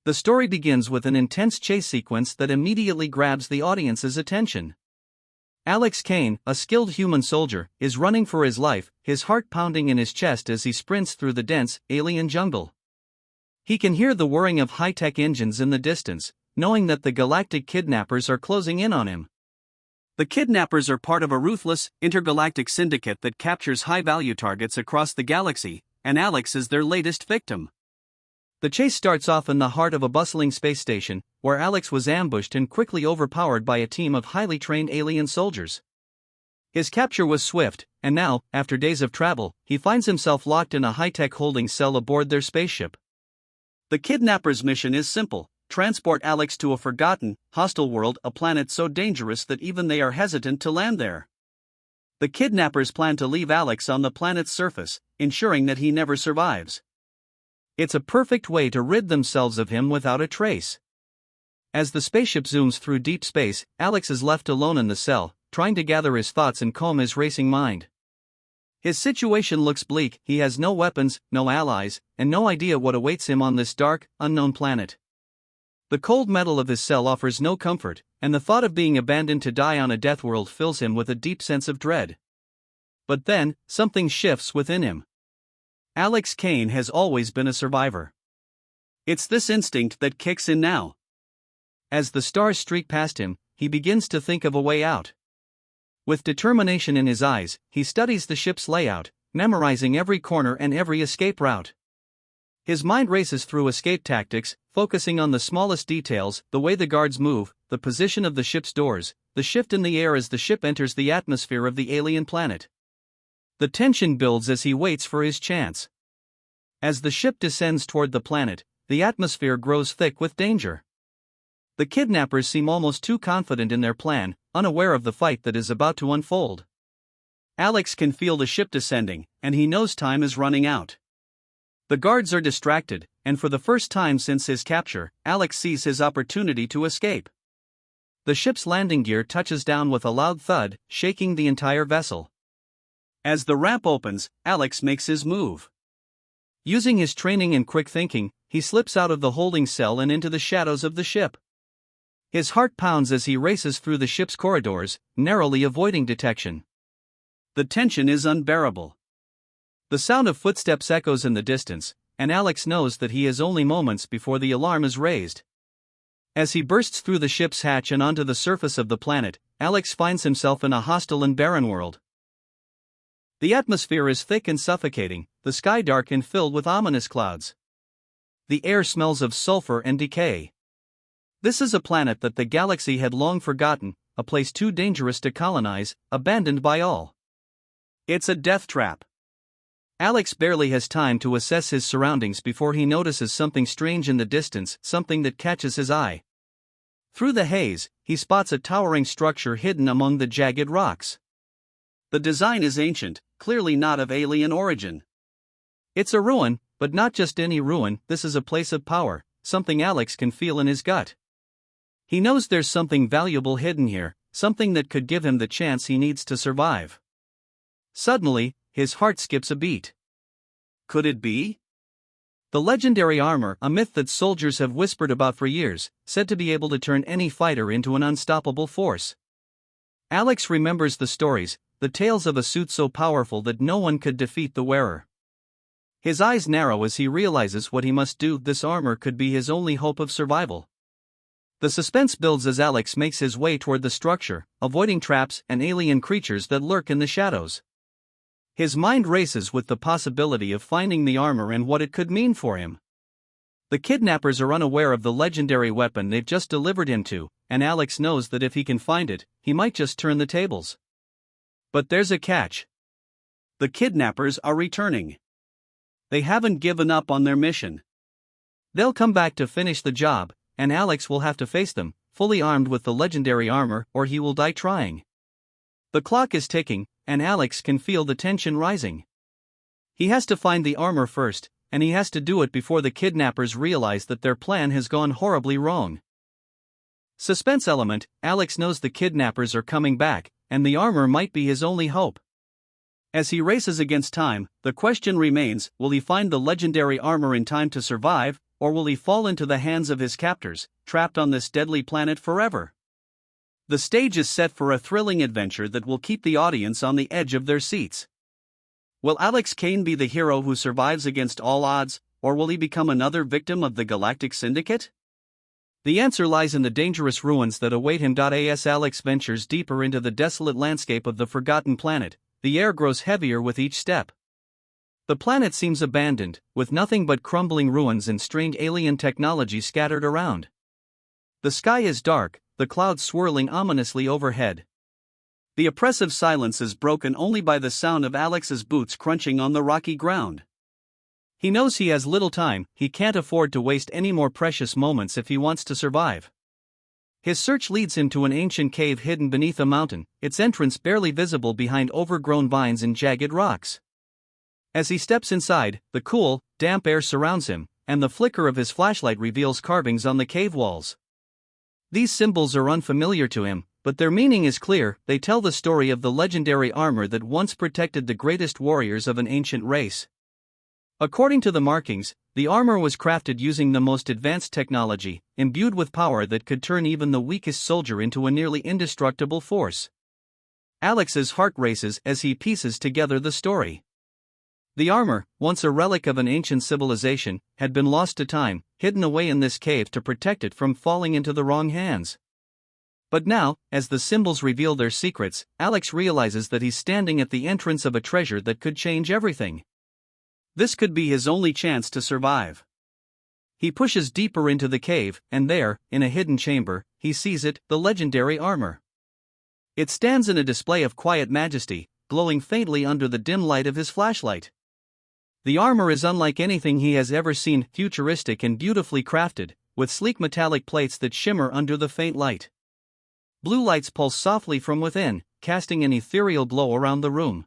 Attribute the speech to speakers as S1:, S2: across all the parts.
S1: The story begins with an intense chase sequence that immediately grabs the audience's attention. Alex Kane, a skilled human soldier, is running for his life, his heart pounding in his chest as he sprints through the dense, alien jungle. He can hear the whirring of high-tech engines in the distance, knowing that the Galactic Kidnappers are closing in on him. The Kidnappers are part of a ruthless, intergalactic syndicate that captures high-value targets across the galaxy, and Alex is their latest victim. The chase starts off in the heart of a bustling space station, where Alex was ambushed and quickly overpowered by a team of highly trained alien soldiers. His capture was swift, and now, after days of travel, he finds himself locked in a high-tech holding cell aboard their spaceship. The Kidnappers' mission is simple: transport Alex to a forgotten, hostile world, a planet so dangerous that even they are hesitant to land there. The Kidnappers plan to leave Alex on the planet's surface, ensuring that he never survives. It's a perfect way to rid themselves of him without a trace. As the spaceship zooms through deep space, Alex is left alone in the cell, trying to gather his thoughts and calm his racing mind. His situation looks bleak. He has no weapons, no allies, and no idea what awaits him on this dark, unknown planet. The cold metal of his cell offers no comfort, and the thought of being abandoned to die on a death world fills him with a deep sense of dread. But then, something shifts within him. Alex Kane has always been a survivor. It's this instinct that kicks in now. As the stars streak past him, he begins to think of a way out. With determination in his eyes, he studies the ship's layout, memorizing every corner and every escape route. His mind races through escape tactics, focusing on the smallest details: the way the guards move, the position of the ship's doors, the shift in the air as the ship enters the atmosphere of the alien planet. The tension builds as he waits for his chance. As the ship descends toward the planet, the atmosphere grows thick with danger. The Kidnappers seem almost too confident in their plan, unaware of the fight that is about to unfold. Alex can feel the ship descending, and he knows time is running out. The guards are distracted, and for the first time since his capture, Alex sees his opportunity to escape. The ship's landing gear touches down with a loud thud, shaking the entire vessel. As the ramp opens, Alex makes his move. Using his training and quick thinking, he slips out of the holding cell and into the shadows of the ship. His heart pounds as he races through the ship's corridors, narrowly avoiding detection. The tension is unbearable. The sound of footsteps echoes in the distance, and Alex knows that he is only moments before the alarm is raised. As he bursts through the ship's hatch and onto the surface of the planet, Alex finds himself in a hostile and barren world. The atmosphere is thick and suffocating, the sky dark and filled with ominous clouds. The air smells of sulfur and decay. This is a planet that the galaxy had long forgotten, a place too dangerous to colonize, abandoned by all. It's a death trap. Alex barely has time to assess his surroundings before he notices something strange in the distance, something that catches his eye. Through the haze, he spots a towering structure hidden among the jagged rocks. The design is ancient, clearly not of alien origin. It's a ruin, but not just any ruin. This is a place of power, something Alex can feel in his gut. He knows there's something valuable hidden here, something that could give him the chance he needs to survive. Suddenly, his heart skips a beat. Could it be? The legendary armor, a myth that soldiers have whispered about for years, said to be able to turn any fighter into an unstoppable force. Alex remembers the stories, the tales of a suit so powerful that no one could defeat the wearer. His eyes narrow as he realizes what he must do. This armor could be his only hope of survival. The suspense builds as Alex makes his way toward the structure, avoiding traps and alien creatures that lurk in the shadows. His mind races with the possibility of finding the armor and what it could mean for him. The Kidnappers are unaware of the legendary weapon they've just delivered him to, and Alex knows that if he can find it, he might just turn the tables. But there's a catch. The Kidnappers are returning. They haven't given up on their mission. They'll come back to finish the job, and Alex will have to face them, fully armed with the legendary armor, or he will die trying. The clock is ticking, and Alex can feel the tension rising. He has to find the armor first, and he has to do it before the Kidnappers realize that their plan has gone horribly wrong. Suspense element: Alex knows the Kidnappers are coming back, and the armor might be his only hope. As he races against time, the question remains, will he find the legendary armor in time to survive, or will he fall into the hands of his captors, trapped on this deadly planet forever? The stage is set for a thrilling adventure that will keep the audience on the edge of their seats. Will Alex Kane be the hero who survives against all odds, or will he become another victim of the Galactic Syndicate? The answer lies in the dangerous ruins that await him. As Alex ventures deeper into the desolate landscape of the forgotten planet, the air grows heavier with each step. The planet seems abandoned, with nothing but crumbling ruins and strange alien technology scattered around. The sky is dark, the clouds swirling ominously overhead. The oppressive silence is broken only by the sound of Alex's boots crunching on the rocky ground. He knows he has little time, he can't afford to waste any more precious moments if he wants to survive. His search leads him to an ancient cave hidden beneath a mountain, its entrance barely visible behind overgrown vines and jagged rocks. As he steps inside, the cool, damp air surrounds him, and the flicker of his flashlight reveals carvings on the cave walls. These symbols are unfamiliar to him, but their meaning is clear. They tell the story of the legendary armor that once protected the greatest warriors of an ancient race. According to the markings, the armor was crafted using the most advanced technology, imbued with power that could turn even the weakest soldier into a nearly indestructible force. Alex's heart races as he pieces together the story. The armor, once a relic of an ancient civilization, had been lost to time, hidden away in this cave to protect it from falling into the wrong hands. But now, as the symbols reveal their secrets, Alex realizes that he's standing at the entrance of a treasure that could change everything. This could be his only chance to survive. He pushes deeper into the cave, and there, in a hidden chamber, he sees it, the legendary armor. It stands in a display of quiet majesty, glowing faintly under the dim light of his flashlight. The armor is unlike anything he has ever seen, futuristic and beautifully crafted, with sleek metallic plates that shimmer under the faint light. Blue lights pulse softly from within, casting an ethereal glow around the room.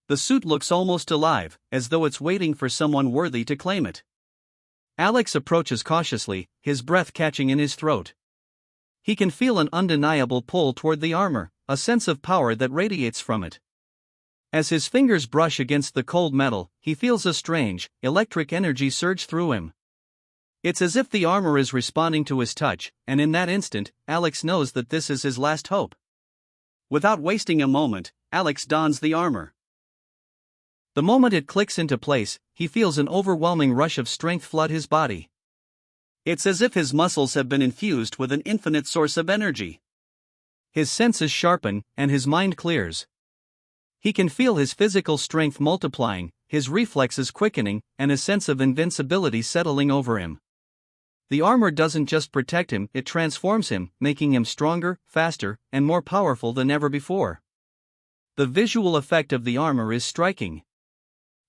S1: The suit looks almost alive, as though it's waiting for someone worthy to claim it. Alex approaches cautiously, his breath catching in his throat. He can feel an undeniable pull toward the armor, a sense of power that radiates from it. As his fingers brush against the cold metal, he feels a strange, electric energy surge through him. It's as if the armor is responding to his touch, and in that instant, Alex knows that this is his last hope. Without wasting a moment, Alex dons the armor. The moment it clicks into place, he feels an overwhelming rush of strength flood his body. It's as if his muscles have been infused with an infinite source of energy. His senses sharpen, and his mind clears. He can feel his physical strength multiplying, his reflexes quickening, and a sense of invincibility settling over him. The armor doesn't just protect him, it transforms him, making him stronger, faster, and more powerful than ever before. The visual effect of the armor is striking.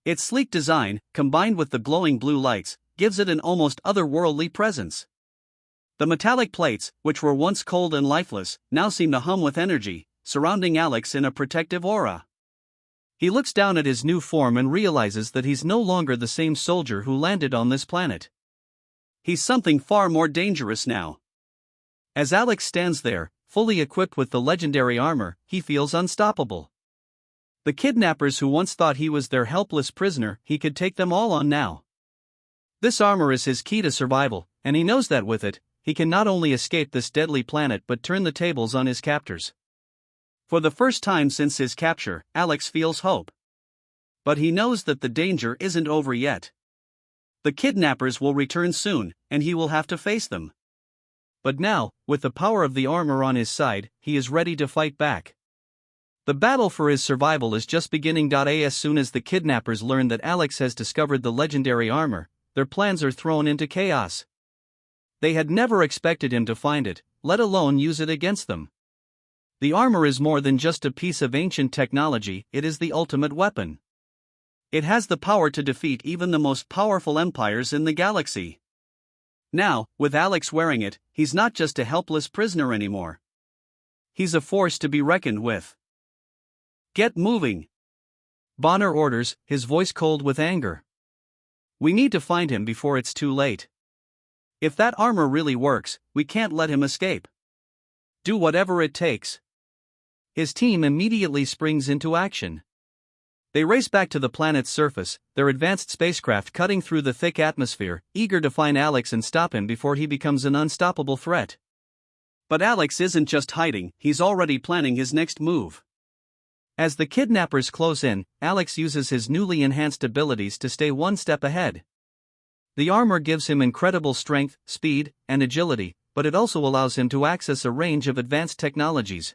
S1: Its sleek design, combined with the glowing blue lights, gives it an almost otherworldly presence. The metallic plates, which were once cold and lifeless, now seem to hum with energy, surrounding Alex in a protective aura. He looks down at his new form and realizes that he's no longer the same soldier who landed on this planet. He's something far more dangerous now. As Alex stands there, fully equipped with the legendary armor, he feels unstoppable. The kidnappers who once thought he was their helpless prisoner, he could take them all on now. This armor is his key to survival, and he knows that with it, he can not only escape this deadly planet but turn the tables on his captors. For the first time since his capture, Alex feels hope. But he knows that the danger isn't over yet. The kidnappers will return soon, and he will have to face them. But now, with the power of the armor on his side, he is ready to fight back. The battle for his survival is just beginning. As soon as the kidnappers learn that Alex has discovered the legendary armor, their plans are thrown into chaos. They had never expected him to find it, let alone use it against them. The armor is more than just a piece of ancient technology, it is the ultimate weapon. It has the power to defeat even the most powerful empires in the galaxy. Now, with Alex wearing it, he's not just a helpless prisoner anymore. He's a force to be reckoned with. Get moving! Bonner orders, his voice cold with anger. We need to find him before it's too late. If that armor really works, we can't let him escape. Do whatever it takes. His team immediately springs into action. They race back to the planet's surface, their advanced spacecraft cutting through the thick atmosphere, eager to find Alex and stop him before he becomes an unstoppable threat. But Alex isn't just hiding, he's already planning his next move. As the kidnappers close in, Alex uses his newly enhanced abilities to stay one step ahead. The armor gives him incredible strength, speed, and agility, but it also allows him to access a range of advanced technologies.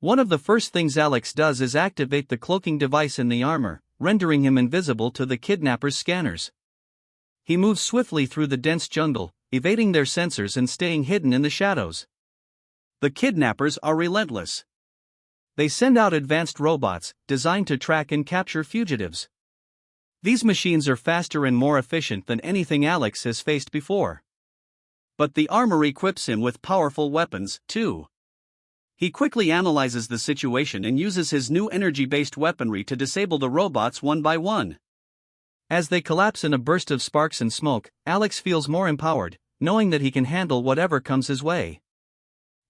S1: One of the first things Alex does is activate the cloaking device in the armor, rendering him invisible to the kidnappers' scanners. He moves swiftly through the dense jungle, evading their sensors and staying hidden in the shadows. The kidnappers are relentless. They send out advanced robots, designed to track and capture fugitives. These machines are faster and more efficient than anything Alex has faced before. But the armor equips him with powerful weapons, too. He quickly analyzes the situation and uses his new energy-based weaponry to disable the robots one by one. As they collapse in a burst of sparks and smoke, Alex feels more empowered, knowing that he can handle whatever comes his way.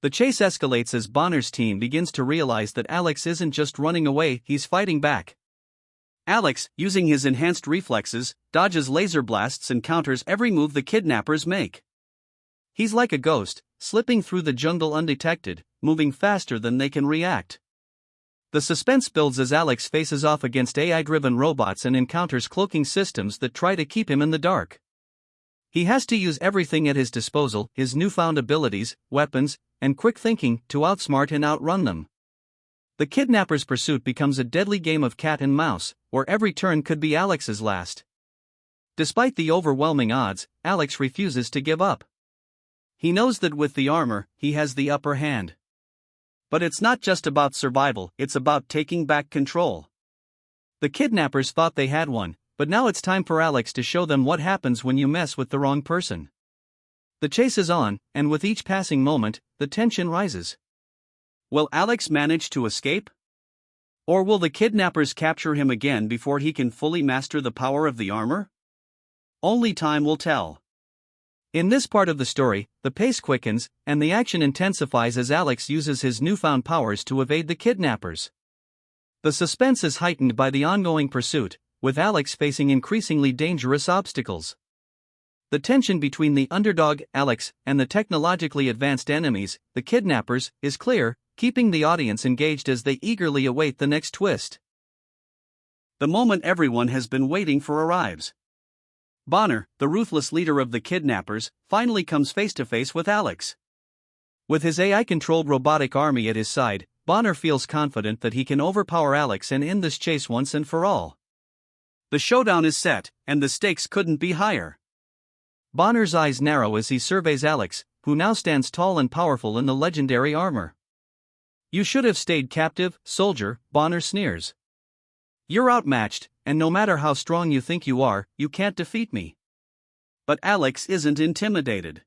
S1: The chase escalates as Bonner's team begins to realize that Alex isn't just running away, he's fighting back. Alex, using his enhanced reflexes, dodges laser blasts and counters every move the kidnappers make. He's like a ghost, slipping through the jungle undetected, moving faster than they can react. The suspense builds as Alex faces off against AI-driven robots and encounters cloaking systems that try to keep him in the dark. He has to use everything at his disposal, his newfound abilities, weapons, and quick thinking, to outsmart and outrun them. The kidnappers' pursuit becomes a deadly game of cat and mouse, where every turn could be Alex's last. Despite the overwhelming odds, Alex refuses to give up. He knows that with the armor, he has the upper hand. But it's not just about survival, it's about taking back control. The kidnappers thought they had one, but now it's time for Alex to show them what happens when you mess with the wrong person. The chase is on, and with each passing moment, the tension rises. Will Alex manage to escape? Or will the kidnappers capture him again before he can fully master the power of the armor? Only time will tell. In this part of the story, the pace quickens, and the action intensifies as Alex uses his newfound powers to evade the kidnappers. The suspense is heightened by the ongoing pursuit, with Alex facing increasingly dangerous obstacles. The tension between the underdog, Alex, and the technologically advanced enemies, the kidnappers, is clear, keeping the audience engaged as they eagerly await the next twist. The moment everyone has been waiting for arrives. Bonner, the ruthless leader of the kidnappers, finally comes face-to-face with Alex. With his AI-controlled robotic army at his side, Bonner feels confident that he can overpower Alex and end this chase once and for all. The showdown is set, and the stakes couldn't be higher. Bonner's eyes narrow as he surveys Alex, who now stands tall and powerful in the legendary armor. "You should have stayed captive, soldier," Bonner sneers. "You're outmatched, and no matter how strong you think you are, you can't defeat me." But Alex isn't intimidated.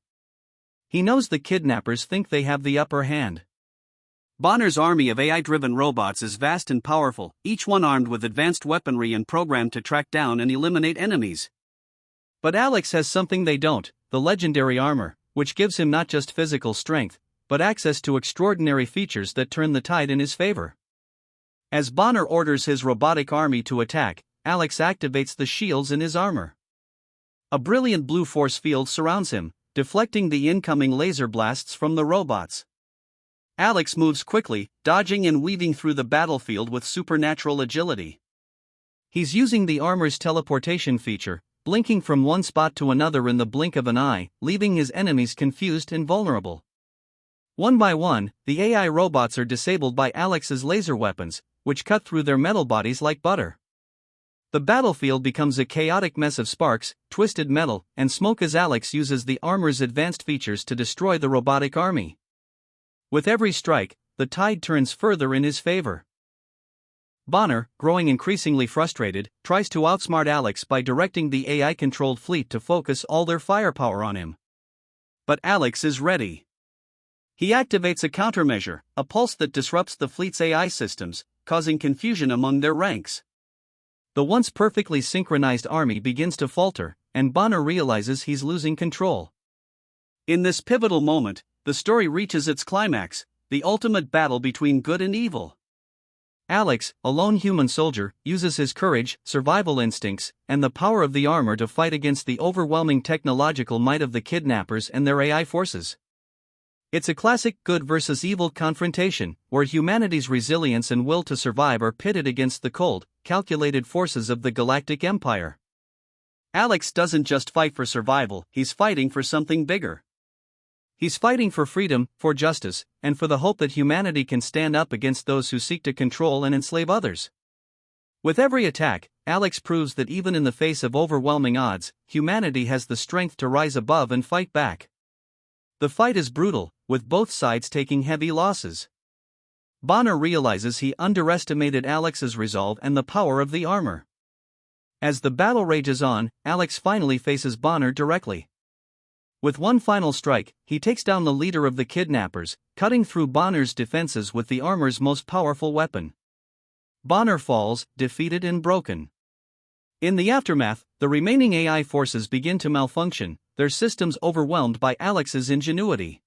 S1: He knows the kidnappers think they have the upper hand. Bonner's army of AI-driven robots is vast and powerful, each one armed with advanced weaponry and programmed to track down and eliminate enemies. But Alex has something they don't, the legendary armor, which gives him not just physical strength, but access to extraordinary features that turn the tide in his favor. As Bonner orders his robotic army to attack, Alex activates the shields in his armor. A brilliant blue force field surrounds him, deflecting the incoming laser blasts from the robots. Alex moves quickly, dodging and weaving through the battlefield with supernatural agility. He's using the armor's teleportation feature, blinking from one spot to another in the blink of an eye, leaving his enemies confused and vulnerable. One by one, the AI robots are disabled by Alex's laser weapons, which cut through their metal bodies like butter. The battlefield becomes a chaotic mess of sparks, twisted metal, and smoke as Alex uses the armor's advanced features to destroy the robotic army. With every strike, the tide turns further in his favor. Bonner, growing increasingly frustrated, tries to outsmart Alex by directing the AI-controlled fleet to focus all their firepower on him. But Alex is ready. He activates a countermeasure, a pulse that disrupts the fleet's AI systems, causing confusion among their ranks. The once perfectly synchronized army begins to falter, and Bonner realizes he's losing control. In this pivotal moment, the story reaches its climax, the ultimate battle between good and evil. Alex, a lone human soldier, uses his courage, survival instincts, and the power of the armor to fight against the overwhelming technological might of the kidnappers and their AI forces. It's a classic good versus evil confrontation, where humanity's resilience and will to survive are pitted against the cold, calculated forces of the Galactic Empire. Alex doesn't just fight for survival, he's fighting for something bigger. He's fighting for freedom, for justice, and for the hope that humanity can stand up against those who seek to control and enslave others. With every attack, Alex proves that even in the face of overwhelming odds, humanity has the strength to rise above and fight back. The fight is brutal, with both sides taking heavy losses. Bonner realizes he underestimated Alex's resolve and the power of the armor. As the battle rages on, Alex finally faces Bonner directly. With one final strike, he takes down the leader of the kidnappers, cutting through Bonner's defenses with the armor's most powerful weapon. Bonner falls, defeated and broken. In the aftermath, the remaining AI forces begin to malfunction, their systems overwhelmed by Alex's ingenuity.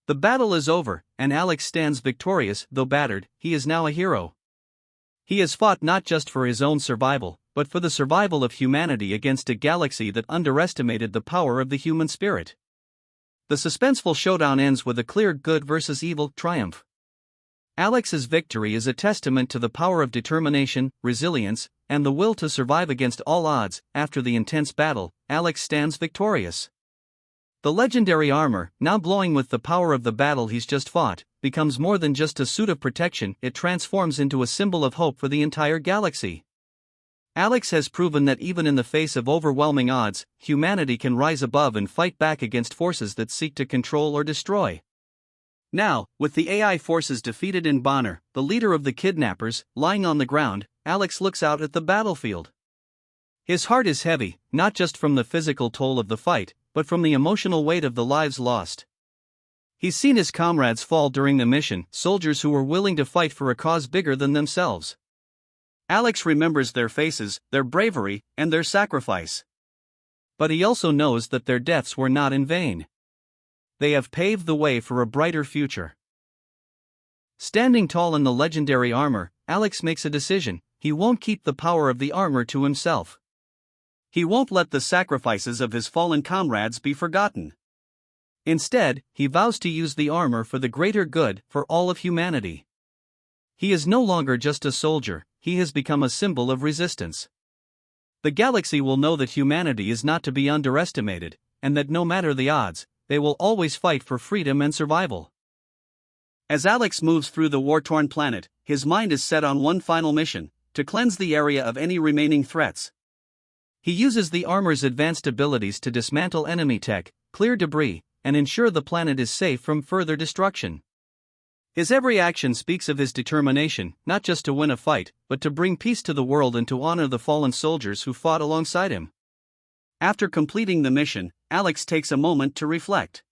S1: The battle is over, and Alex stands victorious. Though battered, he is now a hero. He has fought not just for his own survival, but for the survival of humanity against a galaxy that underestimated the power of the human spirit. The suspenseful showdown ends with a clear good versus evil triumph. Alex's victory is a testament to the power of determination, resilience, and the will to survive against all odds. After the intense battle, Alex stands victorious. The legendary armor, now glowing with the power of the battle he's just fought, becomes more than just a suit of protection, it transforms into a symbol of hope for the entire galaxy. Alex has proven that even in the face of overwhelming odds, humanity can rise above and fight back against forces that seek to control or destroy. Now, with the AI forces defeated and Bonner, the leader of the kidnappers, lying on the ground, Alex looks out at the battlefield. His heart is heavy, not just from the physical toll of the fight, but from the emotional weight of the lives lost. He's seen his comrades fall during the mission, soldiers who were willing to fight for a cause bigger than themselves. Alex remembers their faces, their bravery, and their sacrifice. But he also knows that their deaths were not in vain. They have paved the way for a brighter future. Standing tall in the legendary armor, Alex makes a decision: he won't keep the power of the armor to himself. He won't let the sacrifices of his fallen comrades be forgotten. Instead, he vows to use the armor for the greater good, for all of humanity. He is no longer just a soldier, he has become a symbol of resistance. The galaxy will know that humanity is not to be underestimated, and that no matter the odds, they will always fight for freedom and survival. As Alex moves through the war-torn planet, his mind is set on one final mission: to cleanse the area of any remaining threats. He uses the armor's advanced abilities to dismantle enemy tech, clear debris, and ensure the planet is safe from further destruction. His every action speaks of his determination, not just to win a fight, but to bring peace to the world and to honor the fallen soldiers who fought alongside him. After completing the mission, Alex takes a moment to reflect.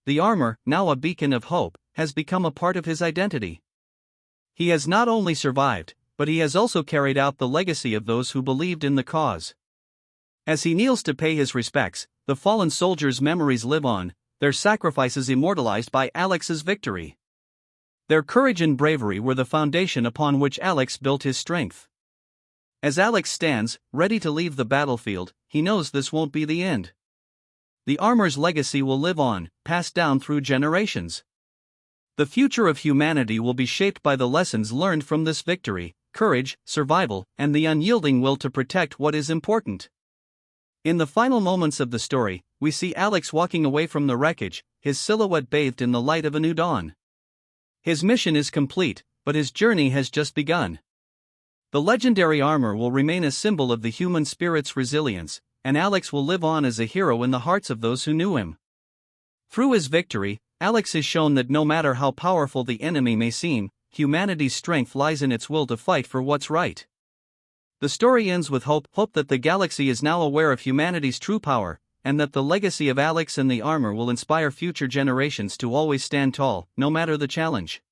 S1: The armor, now a beacon of hope, has become a part of his identity. He has not only survived, but he has also carried out the legacy of those who believed in the cause. As he kneels to pay his respects, the fallen soldiers' memories live on, their sacrifices immortalized by Alex's victory. Their courage and bravery were the foundation upon which Alex built his strength. As Alex stands, ready to leave the battlefield, he knows this won't be the end. The armor's legacy will live on, passed down through generations. The future of humanity will be shaped by the lessons learned from this victory: courage, survival, and the unyielding will to protect what is important. In the final moments of the story, we see Alex walking away from the wreckage, his silhouette bathed in the light of a new dawn. His mission is complete, but his journey has just begun. The legendary armor will remain a symbol of the human spirit's resilience, and Alex will live on as a hero in the hearts of those who knew him. Through his victory, Alex has shown that no matter how powerful the enemy may seem, humanity's strength lies in its will to fight for what's right. The story ends with hope that the galaxy is now aware of humanity's true power, and that the legacy of Alex and the armor will inspire future generations to always stand tall, no matter the challenge.